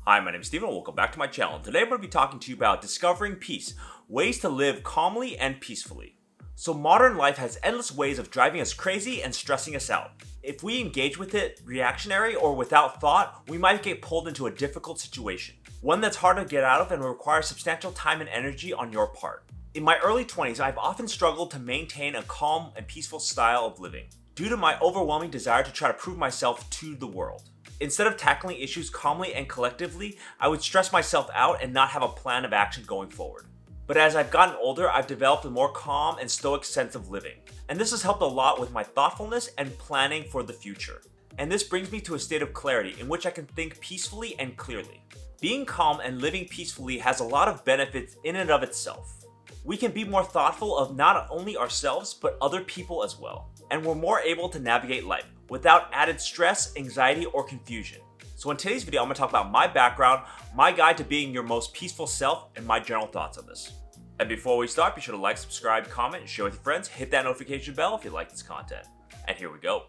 Hi, my name is Steven. Welcome back to my channel. Today I'm going to be talking to you about discovering peace, ways to live calmly and peacefully. So modern life has endless ways of driving us crazy and stressing us out. If we engage with it reactionary or without thought, we might get pulled into a difficult situation. One that's hard to get out of and requires substantial time and energy on your part. In my early 20s, I've often struggled to maintain a calm and peaceful style of living, due to my overwhelming desire to try to prove myself to the world. Instead of tackling issues calmly and collectively, I would stress myself out and not have a plan of action going forward. But as I've gotten older, I've developed a more calm and stoic sense of living. And this has helped a lot with my thoughtfulness and planning for the future. And this brings me to a state of clarity in which I can think peacefully and clearly. Being calm and living peacefully has a lot of benefits in and of itself. We can be more thoughtful of not only ourselves, but other people as well. And we're more able to navigate life without added stress, anxiety, or confusion. So in today's video, I'm going to talk about my background, my guide to being your most peaceful self, and my general thoughts on this. And before we start, be sure to like, subscribe, comment, share with your friends, hit that notification bell if you like this content. And here we go.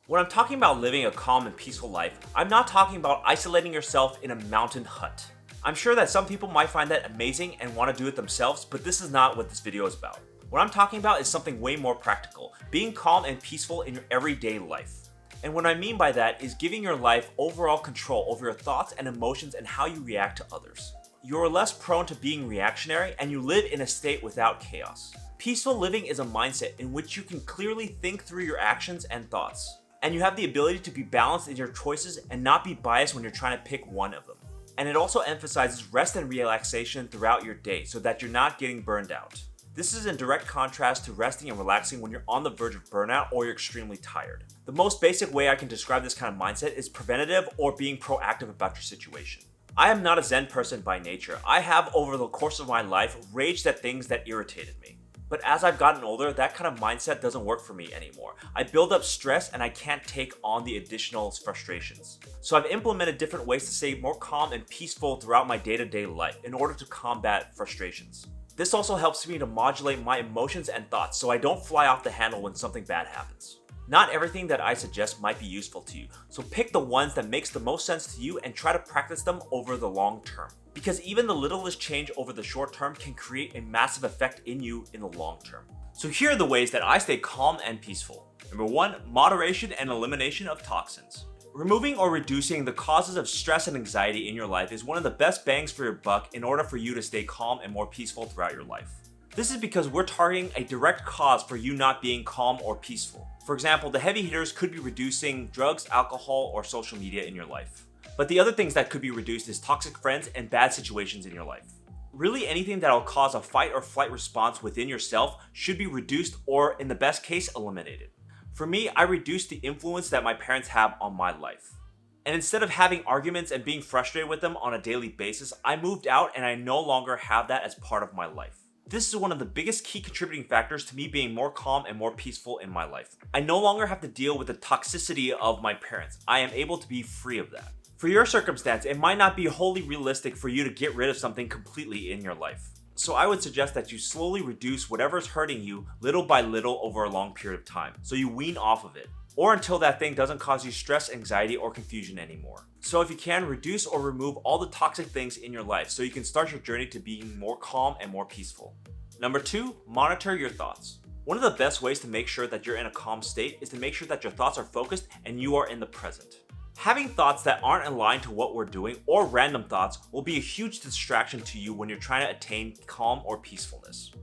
When I'm talking about living a calm and peaceful life, I'm not talking about isolating yourself in a mountain hut. I'm sure that some people might find that amazing and want to do it themselves, but this is not what this video is about. What I'm talking about is something way more practical, being calm and peaceful in your everyday life. And what I mean by that is giving your life overall control over your thoughts and emotions and how you react to others. You're less prone to being reactionary and you live in a state without chaos. Peaceful living is a mindset in which you can clearly think through your actions and thoughts. And you have the ability to be balanced in your choices and not be biased when you're trying to pick one of them. And it also emphasizes rest and relaxation throughout your day so that you're not getting burned out. This is in direct contrast to resting and relaxing when you're on the verge of burnout or you're extremely tired. The most basic way I can describe this kind of mindset is preventative or being proactive about your situation. I am not a Zen person by nature. I have, over the course of my life, raged at things that irritated me. But as I've gotten older, that kind of mindset doesn't work for me anymore. I build up stress and I can't take on the additional frustrations. So I've implemented different ways to stay more calm and peaceful throughout my day-to-day life in order to combat frustrations. This also helps me to modulate my emotions and thoughts so I don't fly off the handle when something bad happens. Not everything that I suggest might be useful to you, so pick the ones that makes the most sense to you and try to practice them over the long term. Because even the littlest change over the short term can create a massive effect in you in the long term. So here are the ways that I stay calm and peaceful. Number 1, moderation and elimination of toxins. Removing or reducing the causes of stress and anxiety in your life is one of the best bangs for your buck in order for you to stay calm and more peaceful throughout your life. This is because we're targeting a direct cause for you not being calm or peaceful. For example, the heavy hitters could be reducing drugs, alcohol, or social media in your life. But the other things that could be reduced is toxic friends and bad situations in your life. Really, anything that will cause a fight or flight response within yourself should be reduced or, in the best case, eliminated. For me, I reduced the influence that my parents have on my life. And instead of having arguments and being frustrated with them on a daily basis, I moved out and I no longer have that as part of my life. This is one of the biggest key contributing factors to me being more calm and more peaceful in my life. I no longer have to deal with the toxicity of my parents. I am able to be free of that. For your circumstance, it might not be wholly realistic for you to get rid of something completely in your life. So I would suggest that you slowly reduce whatever's hurting you little by little over a long period of time, so you wean off of it, or until that thing doesn't cause you stress, anxiety, or confusion anymore. So if you can, reduce or remove all the toxic things in your life so you can start your journey to being more calm and more peaceful. Number 2, monitor your thoughts. One of the best ways to make sure that you're in a calm state is to make sure that your thoughts are focused and you are in the present. Having thoughts that aren't aligned to what we're doing or random thoughts will be a huge distraction to you when you're trying to attain calm or peacefulness.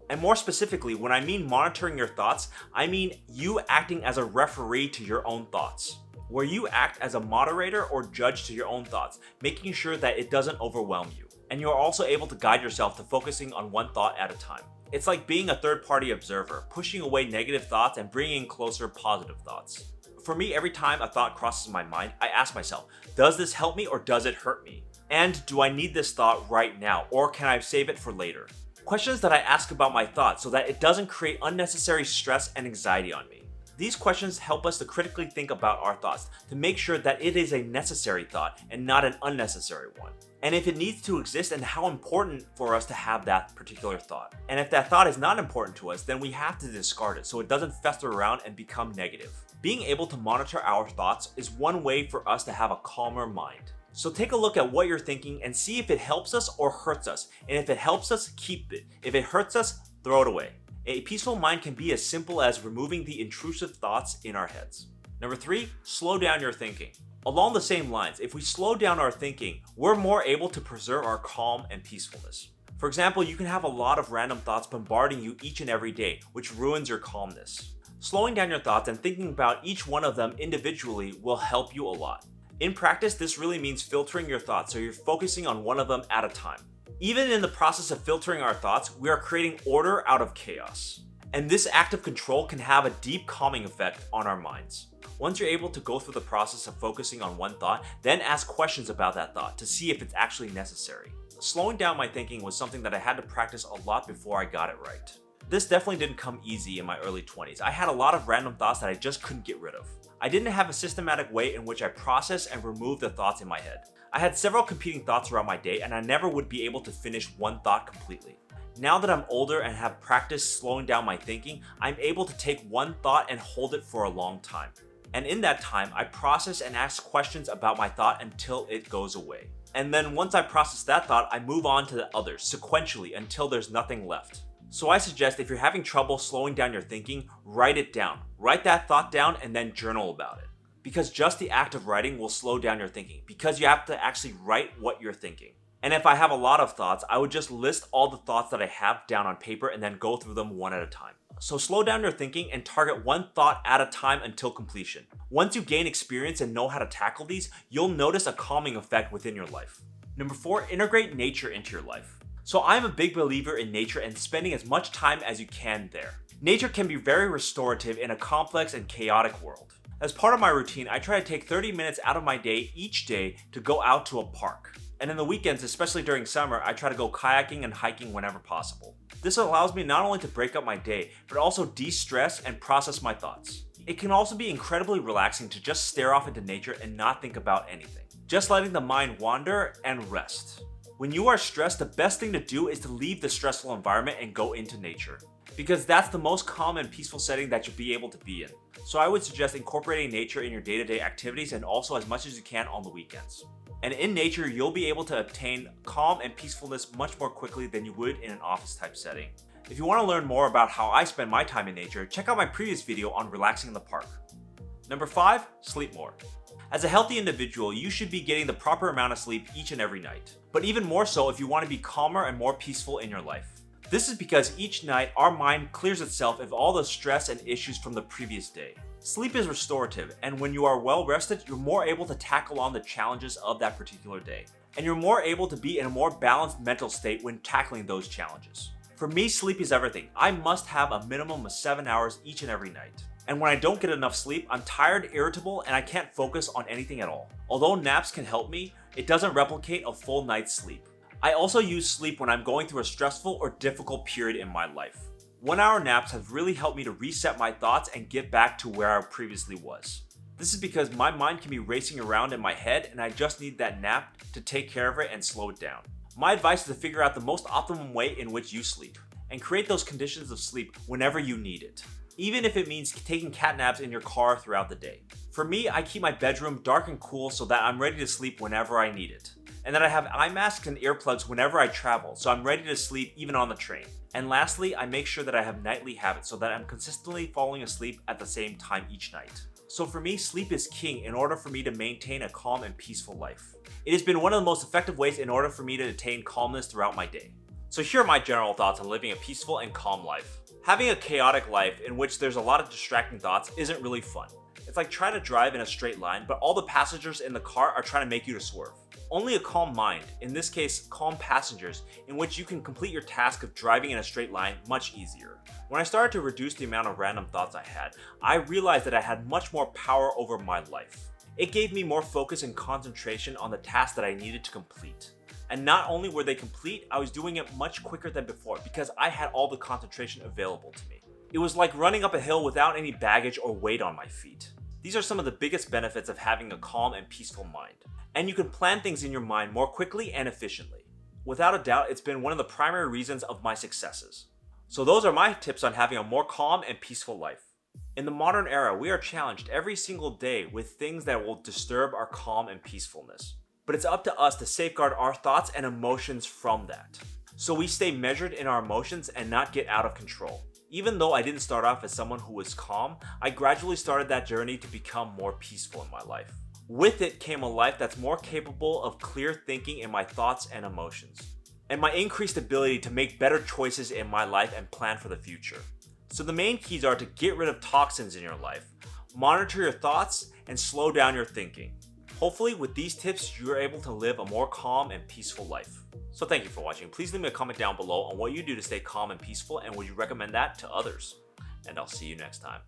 And more specifically, when I mean monitoring your thoughts, I mean you acting as a referee to your own thoughts, where you act as a moderator or judge to your own thoughts, making sure that it doesn't overwhelm you. And you're also able to guide yourself to focusing on one thought at a time. It's like being a third-party observer, pushing away negative thoughts and bringing closer positive thoughts. For me, every time a thought crosses my mind, I ask myself, does this help me or does it hurt me? And do I need this thought right now or can I save it for later? Questions that I ask about my thoughts so that it doesn't create unnecessary stress and anxiety on me. These questions help us to critically think about our thoughts to make sure that it is a necessary thought and not an unnecessary one. And if it needs to exist and how important for us to have that particular thought. And if that thought is not important to us, then we have to discard it so it doesn't fester around and become negative. Being able to monitor our thoughts is one way for us to have a calmer mind. So take a look at what you're thinking and see if it helps us or hurts us. And if it helps us, keep it. If it hurts us, throw it away. A peaceful mind can be as simple as removing the intrusive thoughts in our heads. Number 3, slow down your thinking. Along the same lines, if we slow down our thinking, we're more able to preserve our calm and peacefulness. For example, you can have a lot of random thoughts bombarding you each and every day, which ruins your calmness. Slowing down your thoughts and thinking about each one of them individually will help you a lot. In practice, this really means filtering your thoughts so you're focusing on one of them at a time. Even in the process of filtering our thoughts, we are creating order out of chaos. And this act of control can have a deep calming effect on our minds. Once you're able to go through the process of focusing on one thought, then ask questions about that thought to see if it's actually necessary. Slowing down my thinking was something that I had to practice a lot before I got it right. This definitely didn't come easy in my early 20s. I had a lot of random thoughts that I just couldn't get rid of. I didn't have a systematic way in which I process and remove the thoughts in my head. I had several competing thoughts throughout my day and I never would be able to finish one thought completely. Now that I'm older and have practiced slowing down my thinking, I'm able to take one thought and hold it for a long time. And in that time, I process and ask questions about my thought until it goes away. And then once I process that thought, I move on to the others sequentially until there's nothing left. So I suggest if you're having trouble slowing down your thinking, write it down. Write that thought down and then journal about it. Because just the act of writing will slow down your thinking because you have to actually write what you're thinking. And if I have a lot of thoughts, I would just list all the thoughts that I have down on paper and then go through them one at a time. So slow down your thinking and target one thought at a time until completion. Once you gain experience and know how to tackle these, you'll notice a calming effect within your life. Number 4, integrate nature into your life. So I'm a big believer in nature and spending as much time as you can there. Nature can be very restorative in a complex and chaotic world. As part of my routine, I try to take 30 minutes out of my day each day to go out to a park. And in the weekends, especially during summer, I try to go kayaking and hiking whenever possible. This allows me not only to break up my day, but also de-stress and process my thoughts. It can also be incredibly relaxing to just stare off into nature and not think about anything. Just letting the mind wander and rest. When you are stressed, the best thing to do is to leave the stressful environment and go into nature. Because that's the most calm and peaceful setting that you'll be able to be in. So I would suggest incorporating nature in your day-to-day activities and also as much as you can on the weekends. And in nature, you'll be able to obtain calm and peacefulness much more quickly than you would in an office type setting. If you want to learn more about how I spend my time in nature, check out my previous video on relaxing in the park. Number 5, sleep more. As a healthy individual, you should be getting the proper amount of sleep each and every night. But even more so if you want to be calmer and more peaceful in your life. This is because each night our mind clears itself of all the stress and issues from the previous day. Sleep is restorative, and when you are well rested, you're more able to tackle on the challenges of that particular day. And you're more able to be in a more balanced mental state when tackling those challenges. For me, sleep is everything. I must have a minimum of 7 hours each and every night. And when I don't get enough sleep, I'm tired, irritable, and I can't focus on anything at all. Although naps can help me, it doesn't replicate a full night's sleep. I also use sleep when I'm going through a stressful or difficult period in my life. 1-hour naps have really helped me to reset my thoughts and get back to where I previously was. This is because my mind can be racing around in my head and I just need that nap to take care of it and slow it down. My advice is to figure out the most optimum way in which you sleep and create those conditions of sleep whenever you need it. Even if it means taking cat naps in your car throughout the day. For me, I keep my bedroom dark and cool so that I'm ready to sleep whenever I need it. And then I have eye masks and earplugs whenever I travel, so I'm ready to sleep even on the train. And lastly, I make sure that I have nightly habits so that I'm consistently falling asleep at the same time each night. So for me, sleep is king in order for me to maintain a calm and peaceful life. It has been one of the most effective ways in order for me to attain calmness throughout my day. So here are my general thoughts on living a peaceful and calm life. Having a chaotic life in which there's a lot of distracting thoughts isn't really fun. It's like trying to drive in a straight line, but all the passengers in the car are trying to make you to swerve. Only a calm mind, in this case calm passengers, in which you can complete your task of driving in a straight line much easier. When I started to reduce the amount of random thoughts I had, I realized that I had much more power over my life. It gave me more focus and concentration on the tasks that I needed to complete. And not only were they complete, I was doing it much quicker than before because I had all the concentration available to me. It was like running up a hill without any baggage or weight on my feet. These are some of the biggest benefits of having a calm and peaceful mind. And you can plan things in your mind more quickly and efficiently. Without a doubt, it's been one of the primary reasons of my successes. So those are my tips on having a more calm and peaceful life. In the modern era, we are challenged every single day with things that will disturb our calm and peacefulness. But it's up to us to safeguard our thoughts and emotions from that, so we stay measured in our emotions and not get out of control. Even though I didn't start off as someone who was calm, I gradually started that journey to become more peaceful in my life. With it came a life that's more capable of clear thinking in my thoughts and emotions, and my increased ability to make better choices in my life and plan for the future. So the main keys are to get rid of toxins in your life, monitor your thoughts, and slow down your thinking. Hopefully with these tips, you are able to live a more calm and peaceful life. So thank you for watching. Please leave me a comment down below on what you do to stay calm and peaceful, and would you recommend that to others? And I'll see you next time.